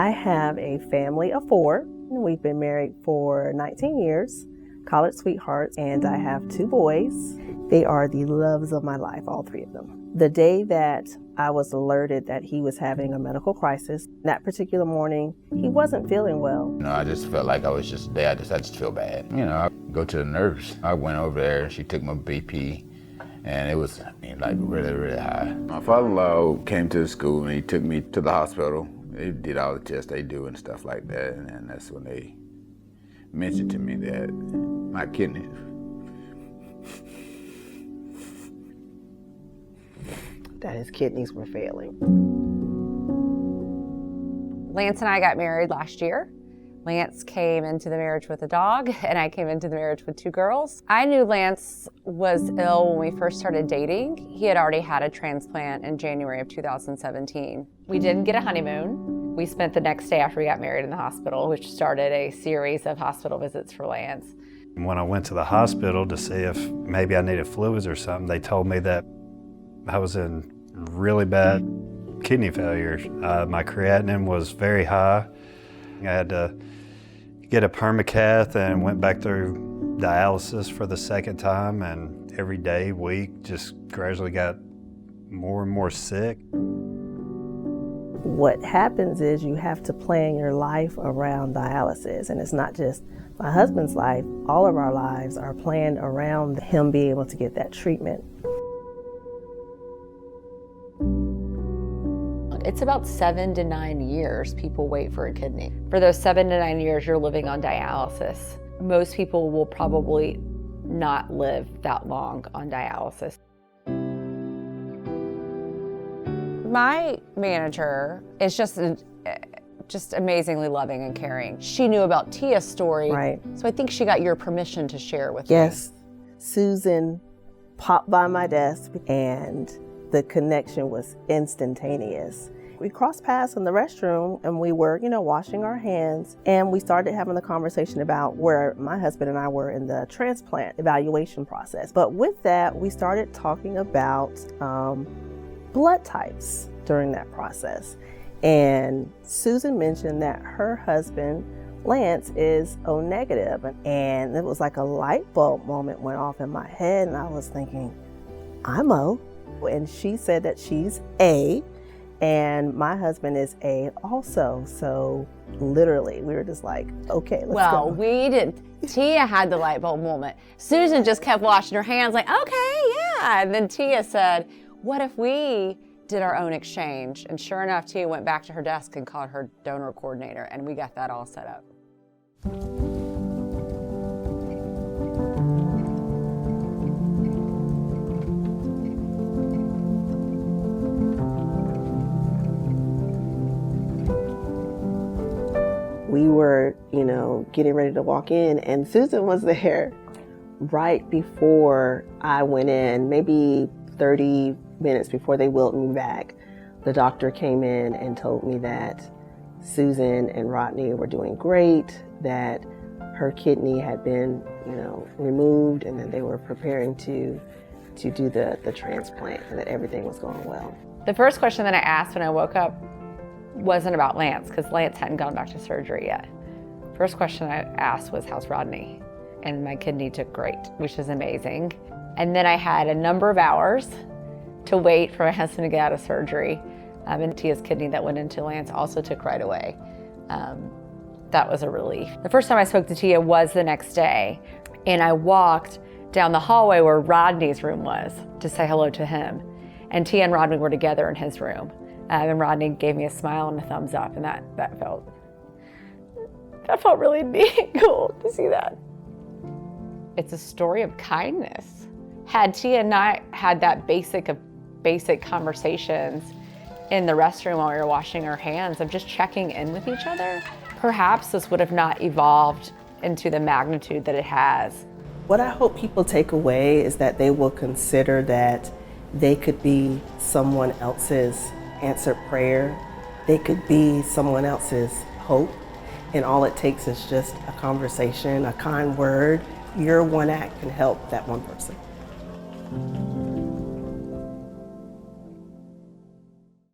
I have a family of 4. We've been married for 19 years, college sweethearts, and I have 2 boys. They are the loves of my life, all 3 of them. The day that I was alerted that he was having a medical crisis, that particular morning, he wasn't feeling well. I just felt like I was just there. I just feel bad. I go to the nurse. I went over there and she took my BP and it was like really, really high. My father-in-law came to the school and he took me to the hospital. They did all the tests they do and stuff like that, and that's when they mentioned to me that my kidneys. That his kidneys were failing. Lance and I got married last year. Lance came into the marriage with a dog, and I came into the marriage with 2 girls. I knew Lance was ill when we first started dating. He had already had a transplant in January of 2017. We didn't get a honeymoon. We spent the next day after we got married in the hospital, which started a series of hospital visits for Lance. When I went to the hospital to see if maybe I needed fluids or something, they told me that I was in really bad kidney failure. My creatinine was very high. I had to get a permacath and went back through dialysis for the 2nd time, and every day, week, just gradually got more and more sick. What happens is you have to plan your life around dialysis, and it's not just my husband's life, all of our lives are planned around him being able to get that treatment. It's about 7 to 9 years people wait for a kidney. For those 7 to 9 years, you're living on dialysis. Most people will probably not live that long on dialysis. My manager is just amazingly loving and caring. She knew about Tia's story, right? So I think she got your permission to share with me. Yes, Susan popped by my desk and the connection was instantaneous. We crossed paths in the restroom and we were, washing our hands, and we started having a conversation about where my husband and I were in the transplant evaluation process. But with that, we started talking about blood types during that process. And Susan mentioned that her husband, Lance, is O negative. And it was like a light bulb moment went off in my head, and I was thinking, I'm O. And she said that she's A, and my husband is A also. So literally, we were just like, okay, let's go. Well, we didn't. Tia had the light bulb moment. Susan just kept washing her hands like, okay, yeah. And then Tia said, what if we did our own exchange? And sure enough, Tia went back to her desk and called her donor coordinator, and we got that all set up. We were, getting ready to walk in, and Susan was there right before I went in, maybe 30 minutes before they wheeled me back. The doctor came in and told me that Susan and Rodney were doing great, that her kidney had been, removed, and that they were preparing to do the transplant, and that everything was going well. The first question that I asked when I woke up wasn't about Lance, because Lance hadn't gone back to surgery yet. First question I asked was, how's Rodney? And my kidney took great, which is amazing. And then I had a number of hours to wait for my husband to get out of surgery. And Tia's kidney that went into Lance also took right away. That was a relief. The first time I spoke to Tia was the next day, and I walked down the hallway where Rodney's room was to say hello to him. And Tia and Rodney were together in his room. And Rodney gave me a smile and a thumbs up, and that felt really neat, cool to see that. It's a story of kindness. Had Tia and I had that basic conversations in the restroom while we were washing our hands of just checking in with each other, perhaps this would have not evolved into the magnitude that it has. What I hope people take away is that they will consider that they could be someone else's answered prayer. They could be someone else's hope, and all it takes is just a conversation, a kind word. Your one act can help that one person.